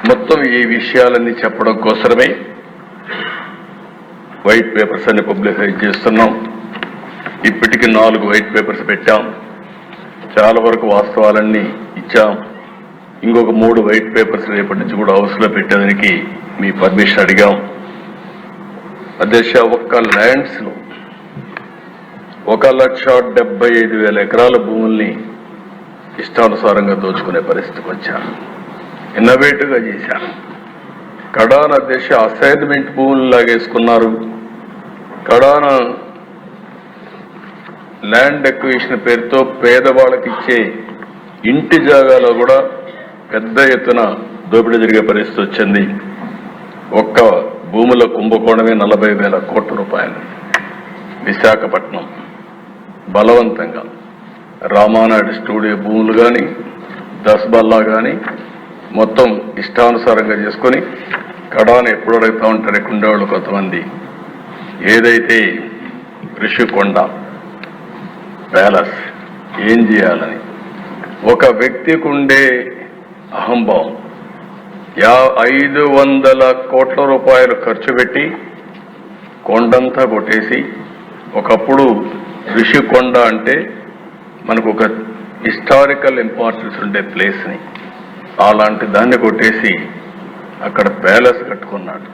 మొత్తం ఈ విషయాలన్నీ చెప్పడం కోసమే వైట్ పేపర్స్ అన్ని పబ్లిసైజ్ చేస్తున్నాం. ఇప్పటికి 4 వైట్ పేపర్స్ పెట్టాం. చాలా వరకు వాస్తవాలన్నీ ఇచ్చాం. ఇంకొక 3 వైట్ పేపర్స్ రేపటి నుంచి కూడా హౌస్లో పెట్టేదానికి మీ పర్మిషన్ అడిగాం. అధ్యక్ష, ఒక్క ల్యాండ్స్లో 1,75,000 ఎకరాల భూముల్ని ఇష్టానుసారంగా దోచుకునే పరిస్థితికి వచ్చాను. ఇన్నోవేటివ్గా చేశాను. కడాన అధ్యక్ష అసైన్మెంట్ భూములు లాగేసుకున్నారు. కడాన ల్యాండ్ ఎక్విజిషన్ పేరుతో పేదవాళ్ళకి ఇచ్చే ఇంటి జాగాలో కూడా పెద్ద ఎత్తున దోపిడీ జరిగే పరిస్థితి వచ్చింది. ఒక్క భూముల కుంభకోణమే 40,000 కోట్ల రూపాయలు. విశాఖపట్నం బలవంతంగా రామానాయుడు స్టూడియో భూములు కానీ దస్బల్లా కానీ మొత్తం ఇష్టానుసారంగా చేసుకొని కడాను ఎప్పుడు అడుగుతూ ఉంటారు ఉండేవాళ్ళు కొంతమంది. ఏదైతే ఋషికొండ ప్యాలెస్ ఏం చేయాలని ఒక వ్యక్తికి ఉండే అహంభావం 500 కోట్ల రూపాయలు ఖర్చు పెట్టి కొండంతా కొట్టేసి, ఒకప్పుడు ఋషికొండ అంటే మనకు ఒక హిస్టారికల్ ఇంపార్టెన్స్ ఉండే ప్లేస్ని అలాంటి దాన్ని కొట్టేసి అక్కడ ప్యాలెస్ కట్టుకున్నాడు.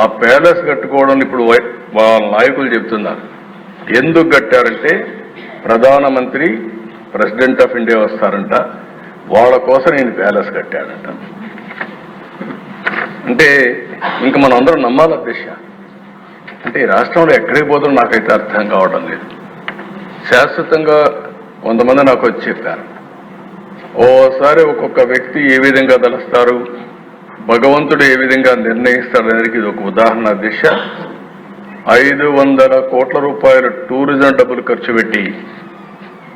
ఆ ప్యాలెస్ కట్టుకోవడం ఇప్పుడు వాళ్ళ నాయకులు చెప్తున్నారు. ఎందుకు కట్టారంటే ప్రధానమంత్రి ప్రెసిడెంట్ ఆఫ్ ఇండియా వస్తారంట, వాళ్ళ కోసం నేను ప్యాలెస్ కట్టాడంట. అంటే ఇంకా మనం అందరం నమ్మాలి అధ్యక్ష. అంటే ఈ రాష్ట్రంలో ఎక్కడికి పోతుందో నాకైతే అర్థం కావడం లేదు. శాశ్వతంగా కొంతమంది నాకు వచ్చి చెప్పారు, ఓసారి ఒక్కొక్క వ్యక్తి ఏ విధంగా తలుస్తారు, భగవంతుడు ఏ విధంగా నిర్ణయిస్తాడు అనేది ఇది ఒక ఉదాహరణ అధ్యక్ష. 500 కోట్ల రూపాయలు టూరిజం డబ్బులు ఖర్చు పెట్టి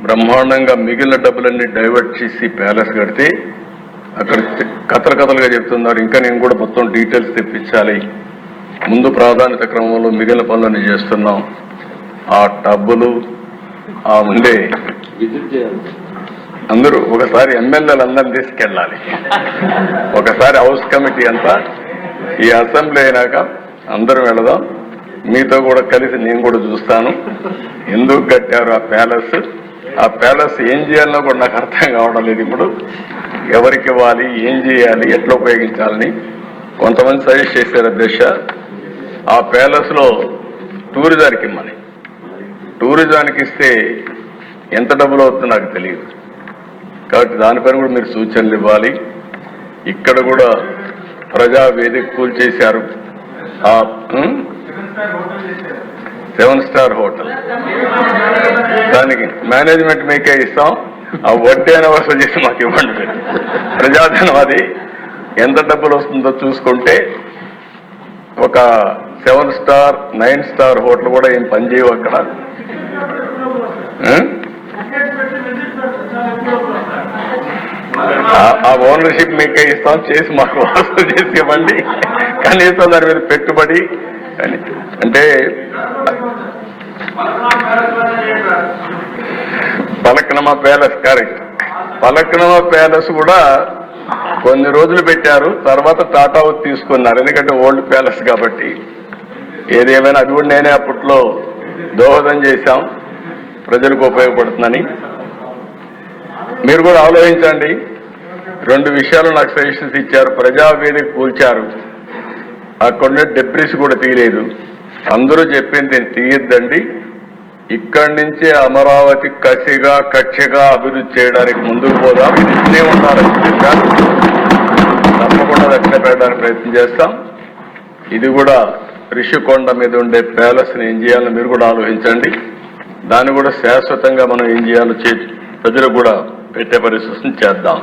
బ్రహ్మాండంగా మిగిలిన డబ్బులన్నీ డైవర్ట్ చేసి ప్యాలెస్ కడితే అక్కడ కథలుగా చెప్తున్నారు. ఇంకా నేను కూడా మొత్తం డీటెయిల్స్ తెప్పించాలి. ముందు ప్రాధాన్యత క్రమంలో మిగిలిన పనులన్నీ చేస్తున్నాం. ఆ డబ్బులు ఆ ముందే అందరూ ఒకసారి ఎమ్మెల్యేలు అందరిని తీసుకెళ్ళాలి. ఒకసారి హౌస్ కమిటీ అంతా ఈ అసెంబ్లీ అయినాక అందరం వెళదాం. మీతో కూడా కలిసి నేను కూడా చూస్తాను ఎందుకు కట్టారు ఆ ప్యాలెస్. ఆ ప్యాలెస్ ఏం చేయాలన్నా కూడా నాకు అర్థం కావడం లేదు. ఇప్పుడు ఎవరికి ఇవ్వాలి, ఏం చేయాలి, ఎట్లా ఉపయోగించాలని కొంతమంది సజెస్ట్ చేశారు అధ్యక్ష. ఆ ప్యాలెస్లో టూరిజానికి ఇమ్మని. టూరిజానికి ఇస్తే ఎంత డబ్బులు అవుతుందో నాకు తెలియదు. కాబట్టి దానిపైన కూడా మీరు సూచనలు ఇవ్వాలి. ఇక్కడ కూడా ప్రజావేదిక కూల్చేశారు. 7 స్టార్ హోటల్ దానికి మేనేజ్మెంట్ మీకే ఇస్తాం, ఆ వడ్డీ అయినా వసూలు చేసి మాకు ఇవ్వండి. ప్రజాధనం అది ఎంత డబ్బులు వస్తుందో చూసుకుంటే ఒక 7 స్టార్ 9 స్టార్ హోటల్ కూడా ఏం పనిచేయవు అక్కడ. ఆ ఓనర్షిప్ మీకే ఇస్తాం, చేసి మాకు వసూలు చేసి ఇవ్వండి. కనీసం దాని మీద పెట్టుబడి అంటే పలక్నమా ప్యాలెస్ కరెక్ట్. పలక్నమా ప్యాలెస్ కూడా కొన్ని రోజులు పెట్టారు, తర్వాత టాటా తీసుకున్నారు. ఎందుకంటే ఓల్డ్ ప్యాలెస్ కాబట్టి. ఏదేమైనా అది కూడా నేనే అప్పట్లో దోహదం చేశాం, ప్రజలకు ఉపయోగపడుతుందని. మీరు కూడా ఆలోచించండి. 2 విషయాలు నాకు సజెషన్స్ ఇచ్చారు. ప్రజావేదిక కూల్చారు, అక్కడ డెబ్రిస్ కూడా తీయలేదు. అందరూ చెప్పింది నేను తీయద్దండి, ఇక్కడి నుంచే అమరావతి కక్షగా అభివృద్ధి చేయడానికి ముందుకు పోదాం, ఇది ఇట్లే ఉండాలని చెప్పారు. తప్పకుండా దక్షిణ పెట్టడానికి ప్రయత్నం చేస్తాం. ఇది కూడా ఋషికొండ మీద ఉండే ప్యాలెస్ని ఏం చేయాలో మీరు కూడా ఆలోచించండి. దాన్ని కూడా శాశ్వతంగా మనం ఏం చేయాలో ప్రజలకు కూడా పెట్టే పరిస్థితిని చేద్దాం.